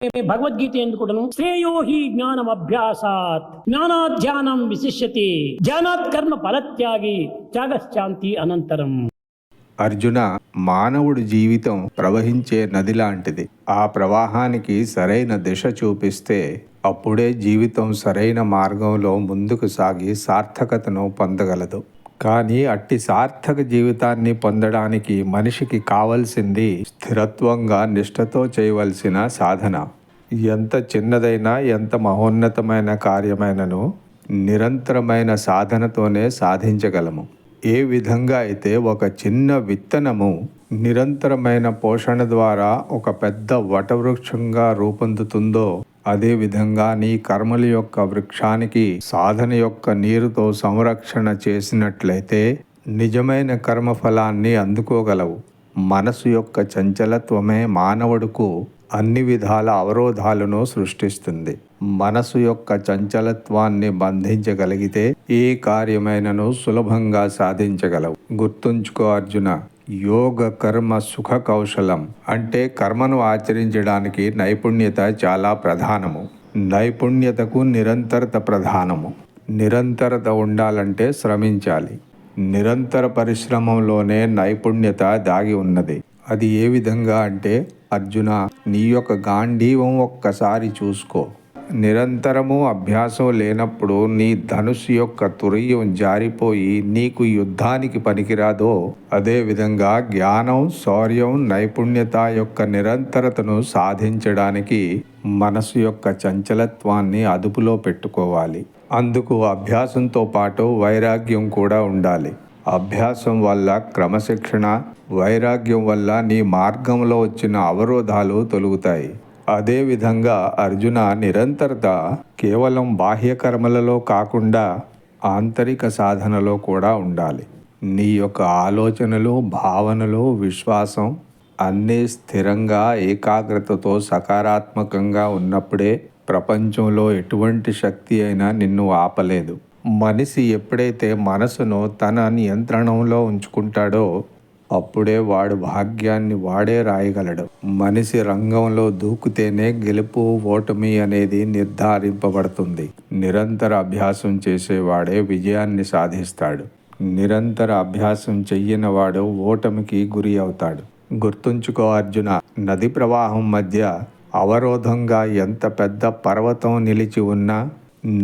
భగవద్గీత ఎందుకును శ్రేయో హి జ్ఞానం అభ్యాసాత్ జ్ఞానాత్ ధ్యానం విశిష్యతే ధ్యానాత్ కర్మ ఫలత్యాగి త్యాగశ్చాంతి అనంతరం. అర్జున, మానవుడి జీవితం ప్రవహించే నది లాంటిది. ఆ ప్రవాహానికి సరైన దిశ చూపిస్తే అప్పుడే జీవితం సరైన మార్గంలో ముందుకు సాగి సార్థకతను పొందగలదు. కానీ అట్టి సార్థక జీవితాన్ని పొందడానికి మనిషికి కావలసింది స్థిరత్వంగా నిష్ఠతో చేయవలసిన సాధన. ఎంత చిన్నదైనా ఎంత మహోన్నతమైన కార్యమైనను నిరంతరమైన సాధనతోనే సాధించగలము. ఏ విధంగా అయితే ఒక చిన్న విత్తనము నిరంతరమైన పోషణ ద్వారా ఒక పెద్ద వటవృక్షంగా రూపొందుతుందో, అదేవిధంగా నీ కర్మల యొక్క వృక్షానికి సాధన యొక్క నీరుతో సంరక్షణ చేసినట్లయితే నిజమైన కర్మఫలాన్ని అందుకోగలవు. మనసు యొక్క చంచలత్వమే మానవుడుకు అన్ని విధాల అవరోధాలను సృష్టిస్తుంది. మనసు యొక్క చంచలత్వాన్ని బంధించగలిగితే ఏ కార్యమైనను సులభంగా సాధించగలవు. గుర్తుంచుకో అర్జున, యోగ కర్మ సుఖ కౌశలం అంటే కర్మను ఆచరించడానికి నైపుణ్యత చాలా ప్రధానము. నైపుణ్యతకు నిరంతరత ప్రధానము. నిరంతరత ఉండాలంటే శ్రమించాలి. నిరంతర పరిశ్రమంలోనే నైపుణ్యత దాగి ఉన్నది. అది ఏ విధంగా అంటే, అర్జున, నీ యొక్క గాంధీవం ఒక్కసారి చూసుకో. నిరంతరము అభ్యాసం లేనప్పుడు నీ ధనుస్సు యొక్క తురీయం జారిపోయి నీకు యుద్ధానికి పనికిరాదో, అదేవిధంగా జ్ఞానం, శౌర్యం, నైపుణ్యత యొక్క నిరంతరతను సాధించడానికి మనసు యొక్క చంచలత్వాన్ని అదుపులో పెట్టుకోవాలి. అందుకు అభ్యాసంతో పాటు వైరాగ్యం కూడా ఉండాలి. అభ్యాసం వల్ల క్రమశిక్షణ, వైరాగ్యం వల్ల నీ మార్గంలో వచ్చిన అవరోధాలు తొలగుతాయి. అదేవిధంగా అర్జున, నిరంతరత కేవలం బాహ్య కర్మలలో కాకుండా ఆంతరిక సాధనలో కూడా ఉండాలి. నీ యొక్క ఆలోచనలు, భావనలు, విశ్వాసం అన్నీ స్థిరంగా ఏకాగ్రతతో సకారాత్మకంగా ఉన్నప్పుడే ప్రపంచంలో ఎటువంటి శక్తి అయినా నిన్ను ఆపలేదు. మనిషి ఎప్పుడైతే మనసును తన నియంత్రణలో ఉంచుకుంటాడో అప్పుడే వాడు భాగ్యాన్ని వాడే రాయగలడు. మనిషి రంగంలో దూకితేనే గెలుపు, ఓటమి అనేది నిర్ధారింపబడుతుంది. నిరంతర అభ్యాసం చేసేవాడే విజయాన్ని సాధిస్తాడు. నిరంతర అభ్యాసం చెయ్యనివాడు ఓటమికి గురి అవుతాడు. గుర్తుంచుకో అర్జున, నది ప్రవాహం మధ్య అవరోధంగా ఎంత పెద్ద పర్వతం నిలిచి ఉన్నా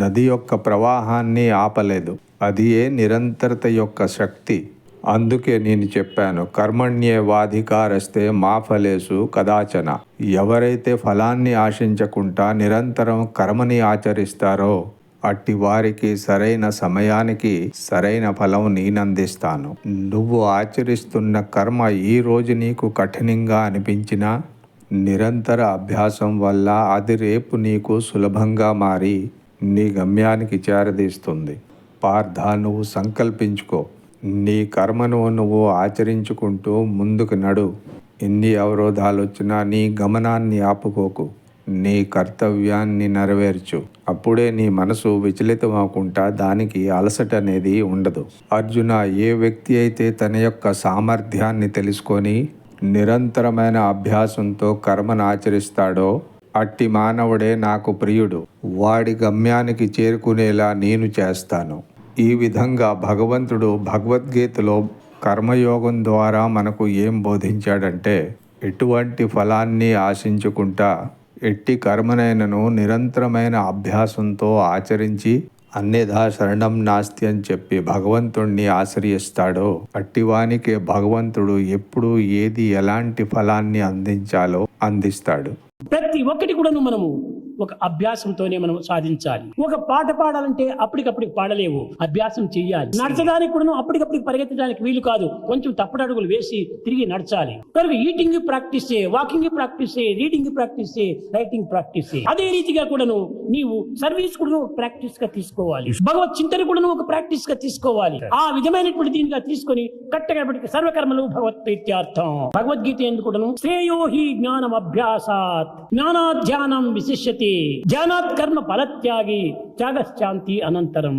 నది యొక్క ప్రవాహాన్ని ఆపలేదు. అది ఏ నిరంతరత యొక్క శక్తి. అందుకే నేను చెప్పాను, కర్మణ్యేవాధికారస్తే మా ఫలేషు కదాచన. ఎవరైతే ఫలాన్ని ఆశించకుండా నిరంతరం కర్మని ఆచరిస్తారో అట్టి వారికి సరైన సమయానికి సరైన ఫలం నేనందిస్తాను. నువ్వు ఆచరిస్తున్న కర్మ ఈ రోజు నీకు కఠినంగా అనిపించినా నిరంతర అభ్యాసం వల్ల అది రేపు నీకు సులభంగా మారి నీ గమ్యానికి చేరదీస్తుంది. పార్థ, నువ్వు సంకల్పించుకో. నీ కర్మను నువ్వు ఆచరించుకుంటూ ముందుకు నడు. ఎన్ని అవరోధాలు వచ్చినా నీ గమనాన్ని ఆపుకోకు. నీ కర్తవ్యాన్ని నెరవేర్చు. అప్పుడే నీ మనసు విచలితమవకుండా దానికి అలసట అనేది ఉండదు. అర్జున, ఏ వ్యక్తి అయితే తన యొక్క సామర్థ్యాన్ని తెలుసుకొని నిరంతరమైన అభ్యాసంతో కర్మను ఆచరిస్తాడో అట్టి మానవుడే నాకు ప్రియుడు. వాడి గమ్యానికి చేరుకునేలా నేను చేస్తాను. ఈ విధంగా భగవంతుడు భగవద్గీతలో కర్మయోగం ద్వారా మనకు ఏం బోధించాడంటే, ఎటువంటి ఫలాన్ని ఆశించుకుంటా ఎట్టి కర్మనైనను నిరంతరమైన అభ్యాసంతో ఆచరించి అన్యథా శరణం నాస్తి అని చెప్పి భగవంతుణ్ణి ఆశ్రయిస్తాడో అట్టివానికి భగవంతుడు ఎప్పుడు ఏది ఎలాంటి ఫలాన్ని అందించాలో అందిస్తాడు. ప్రతి ఒక్కటి కూడా మనము ఒక అభ్యాసంతోనే మనం సాధించాలి. ఒక పాట పాడాలంటే అప్పటికప్పటికి పాడలేవు, అభ్యాసం చెయ్యాలి. నడచడానికి కూడా అప్పటికప్పటికి పరిగెత్తడానికి వీలు కాదు, కొంచెం తప్పటడుగులు వేసి తిరిగి నడచాలి. కనుక ఈటింగ్ ప్రాక్టీస్ చే, వాకింగ్ ప్రాక్టీస్ చే, రీడింగ్ ప్రాక్టీస్ చే, రైటింగ్ ప్రాక్టీస్ చే. అదే రీతిగా కూడాను నీవు సర్వీస్ కూడా ప్రాక్టీస్ గా తీసుకోవాలి. భగవత్ చింతన కూడా ఒక ప్రాక్టీస్ గా తీసుకోవాలి. ఆ విధమైనటువంటి దీనిగా తీసుకొని కట్టగబడికి సర్వకర్మలు భగవత్ ప్రీత్యార్థం. భగవద్గీత ఎందుకును శ్రేయో హి జ్ఞానం అభ్యాసాత్ జ్ఞానాత్ ధ్యానం విశిష్యతే ధ్యానాత్ కర్మ ఫలత్యాగి త్యాగశ్చాంతి అనంతరం.